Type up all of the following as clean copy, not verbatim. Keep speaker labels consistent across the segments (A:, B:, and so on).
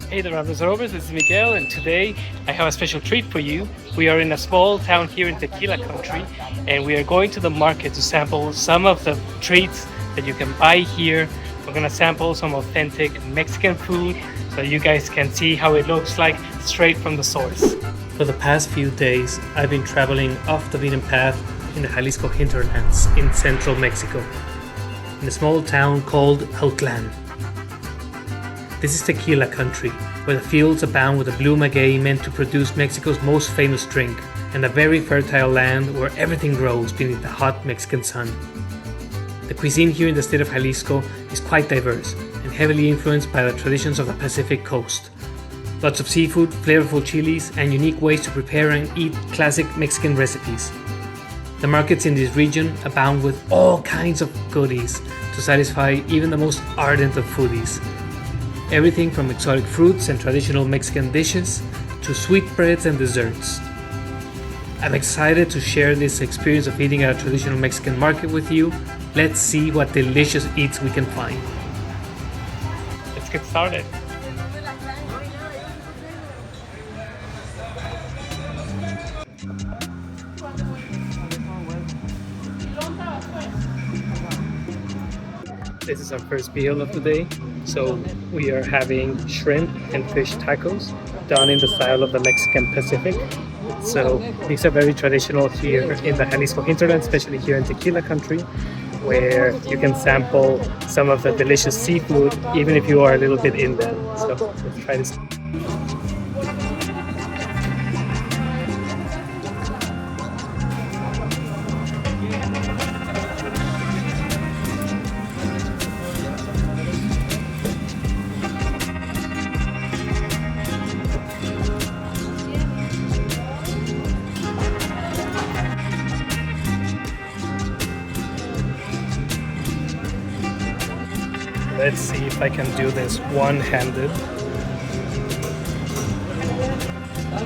A: Hey there, Rovers. This is Miguel, and today I have a special treat for you. We are in a small town here in Tequila country, and we are going to the market to sample some of the treats that you can buy here. We're gonna sample some authentic Mexican food so you guys can see how it looks like straight from the source. For the past few days, I've been traveling off the beaten path in the Jalisco hinterlands in central Mexico, in a small town called Autlán. This is Tequila country, where the fields abound with the blue maguey meant to produce Mexico's most famous drink, and a very fertile land where everything grows beneath the hot Mexican sun. The cuisine here in the state of Jalisco is quite diverse and heavily influenced by the traditions of the Pacific coast. Lots of seafood, flavorful chiles, and unique ways to prepare and eat classic Mexican recipes. The markets in this region abound with all kinds of goodies to satisfy even the most ardent of foodies. Everything from exotic fruits and traditional Mexican dishes to sweetbreads and desserts. I'm excited to share this experience of eating at a traditional Mexican market with you. Let's see what delicious eats we can find. Let's get started. This is our first meal of the day. So we are having shrimp and fish tacos done in the style of the Mexican Pacific. So these are very traditional here in the Jalisco hinterland, especially here in Tequila country, where you can sample some of the delicious seafood even if you are a little bit inland. So let's try this. Let's see if I can do this one-handed.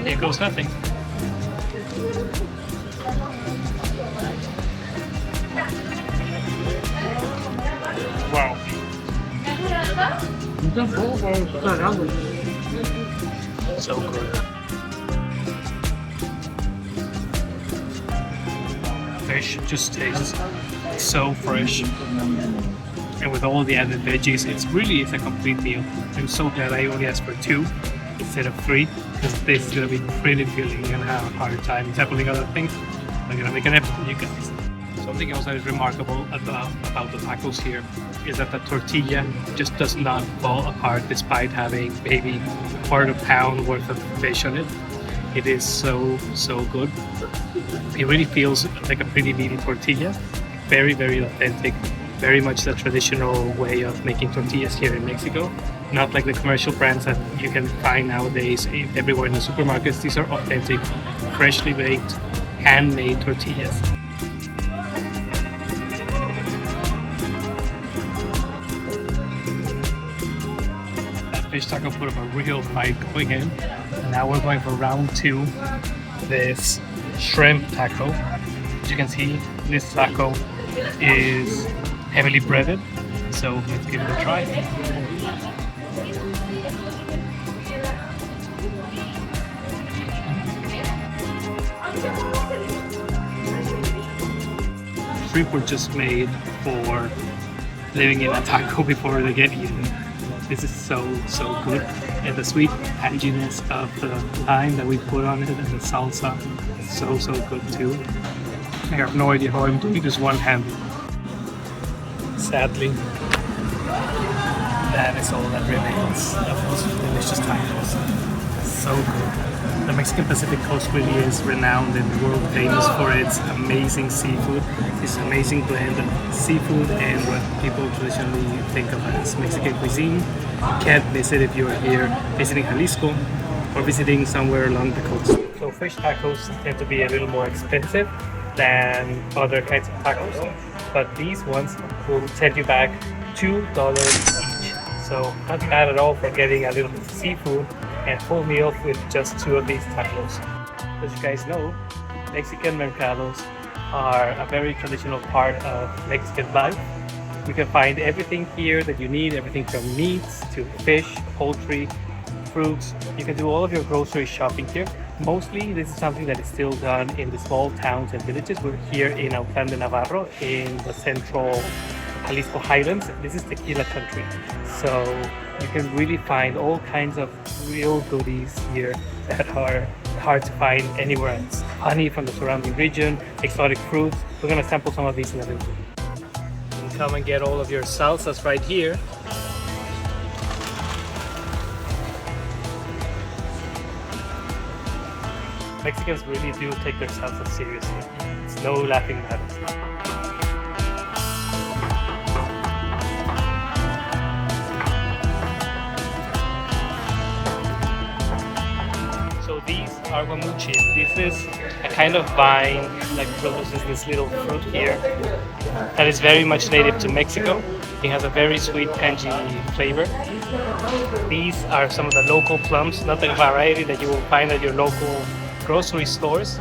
A: Here goes nothing. Wow. So good. Fish just tastes so fresh. And with all the added veggies, it's a complete meal. I'm so glad I only asked for 2 instead of 3, because this is gonna be pretty filling and have a hard time sampling other things. I'm gonna make an effort for you guys. Something else that is remarkable about the tacos here is that the tortilla just does not fall apart despite having maybe a quarter pound worth of fish on it. It is so good. It really feels like a pretty meaty tortilla. Very, very authentic. Very much the traditional way of making tortillas here in Mexico. Not like the commercial brands that you can find nowadays everywhere in the supermarkets. These are authentic, freshly baked, handmade tortillas. That fish taco put up a real fight going in. And now we're going for round 2. This shrimp taco. As you can see, this taco is heavily breaded, so let's give it a try. Shrimp were just made for living in a taco before they get eaten. This is so good, and the sweet tanginess of the lime that we put on it and the salsa is so good too. I have no idea how I'm doing this one-handed. Sadly, that is all that remains of those delicious tacos. So good. The Mexican Pacific coast really is renowned and world famous for its amazing seafood. This amazing blend of seafood and what people traditionally think of as Mexican cuisine. You can't miss it if you are here visiting Jalisco or visiting somewhere along the coast. So fish tacos tend to be a little more expensive than other kinds of tacos, but these ones will set you back $2 each. So not bad at all for getting a little bit of seafood and full meal with just 2 of these tacos. As you guys know, Mexican mercados are a very traditional part of Mexican life. You can find everything here that you need, everything from meats to fish, poultry, fruits. You can do all of your grocery shopping here. Mostly this is something that is still done in the small towns and villages. We're here in Autlán de Navarro in the central Jalisco highlands. This is tequila country. So you can really find all kinds of real goodies here that are hard to find anywhere else. Honey from the surrounding region, exotic fruits. We're gonna sample some of these in a little bit. You can come and get all of your salsas right here. Mexicans really do take their salsa seriously. It's no laughing matter. So these are guamuchil. This is a kind of vine that produces this little fruit here that is very much native to Mexico. It has a very sweet, tangy flavor. These are some of the local plums, not the variety that you will find at your local grocery stores,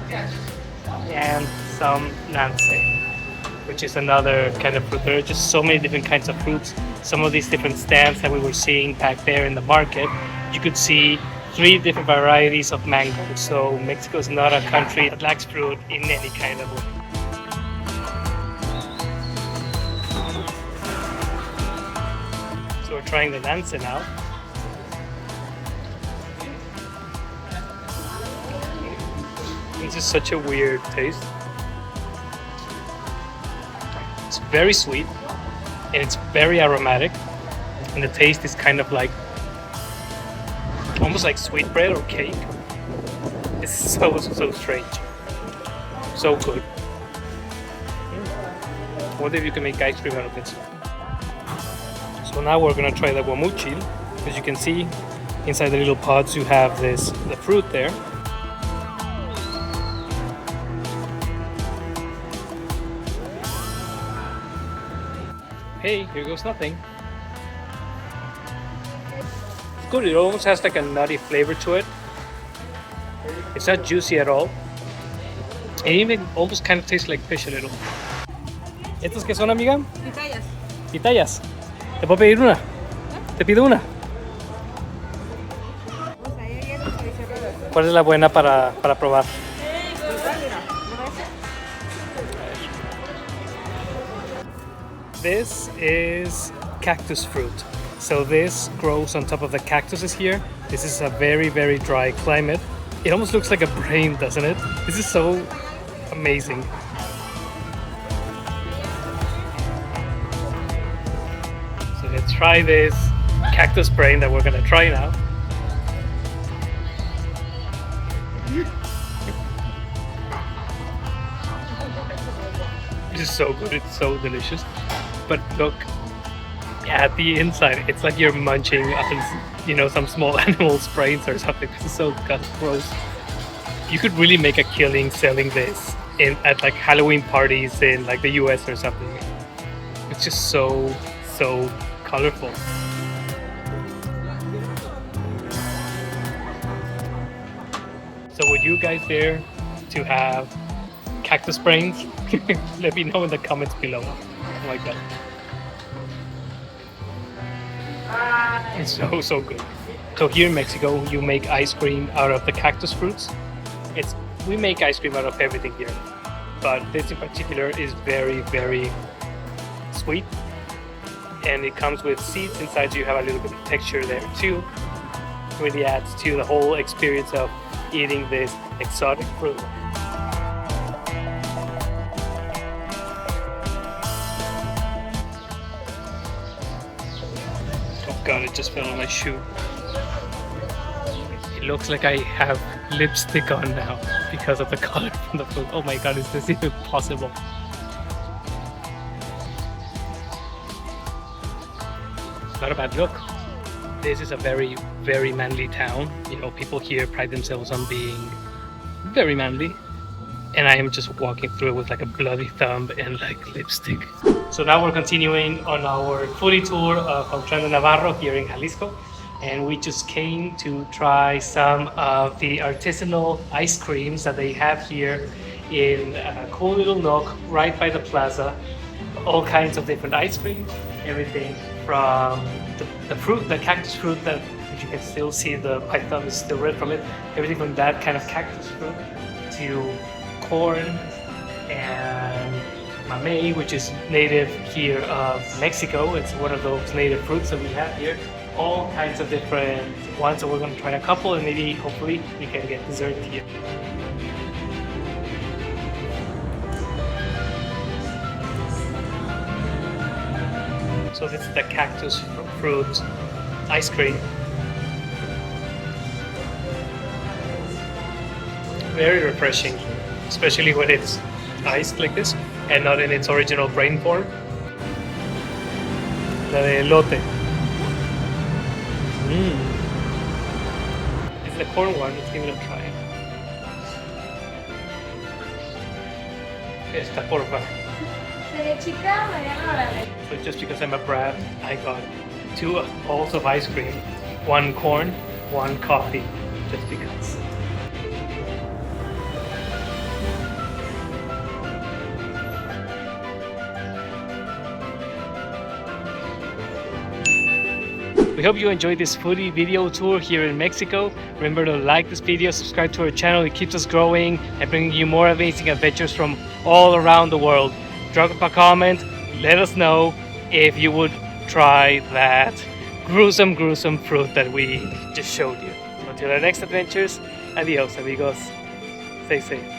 A: and some nance, which is another kind of fruit. There are just so many different kinds of fruits. Some of these different stands that we were seeing back there in the market, you could see 3 different varieties of mango. So Mexico is not a country that lacks fruit in any kind of way. So we're trying the nance now. This is such a weird taste. It's very sweet and it's very aromatic, and the taste is kind of like almost like sweetbread or cake. It's so strange. So good. I wonder if you can make ice cream out of this. So now we're gonna try the guamuchil. As you can see, inside the little pods you have the fruit there. Hey, here goes nothing. It's good. It almost has like a nutty flavor to it. It's not juicy at all. It even almost kind of tastes like fish a little. ¿Estos qué son, amiga?
B: Pitayas.
A: Pitayas. ¿Te puedo pedir una? ¿Te pido una? ¿Cuál es la buena para probar? This is cactus fruit. So this grows on top of the cactuses here. This is a very, very dry climate. It almost looks like a brain, doesn't it? This is so amazing. So let's try this cactus brain that we're gonna try now. This is so good, it's so delicious. But look at the inside, it's like you're munching on, some small animal's brains or something. This is so gross. You could really make a killing selling this at like Halloween parties in like the US or something. It's just so colorful. So would you guys dare to have cactus brains? Let me know in the comments below. Oh my god. It's so good. So here in Mexico, you make ice cream out of the cactus fruits. We make ice cream out of everything here, but this in particular is very, very sweet, and it comes with seeds inside, so you have a little bit of texture there too. It really adds to the whole experience of eating this exotic fruit. God, it just fell on my shoe. It looks like I have lipstick on now because of the color from the fruit. Oh my god, is this even possible? Not a bad look. This is a very, very manly town. People here pride themselves on being very manly. And I am just walking through it with like a bloody thumb and like lipstick. So now we're continuing on our foodie tour of Autlán de Navarro here in Jalisco. And we just came to try some of the artisanal ice creams that they have here in a cool little nook right by the plaza. All kinds of different ice cream, everything from the cactus fruit that which you can still see the python is still red from it. Everything from that kind of cactus fruit to corn and mamey, which is native here of Mexico. It's one of those native fruits that we have here. All kinds of different ones, so we're going to try a couple and maybe hopefully we can get dessert here. So this is the cactus fruit ice cream. Very refreshing, especially when it's iced like this and not in its original grain form. La de elote. It's the corn one, let's give it a try. Esta porfa. So just because I'm a brat, I got 2 bowls of ice cream, 1 corn, 1 coffee, just because. We hope you enjoyed this foodie video tour here in Mexico. Remember to like this video, subscribe to our channel. It keeps us growing and bringing you more amazing adventures from all around the world. Drop a comment, let us know if you would try that gruesome fruit that we just showed you. Until our next adventures, adios amigos. Stay safe.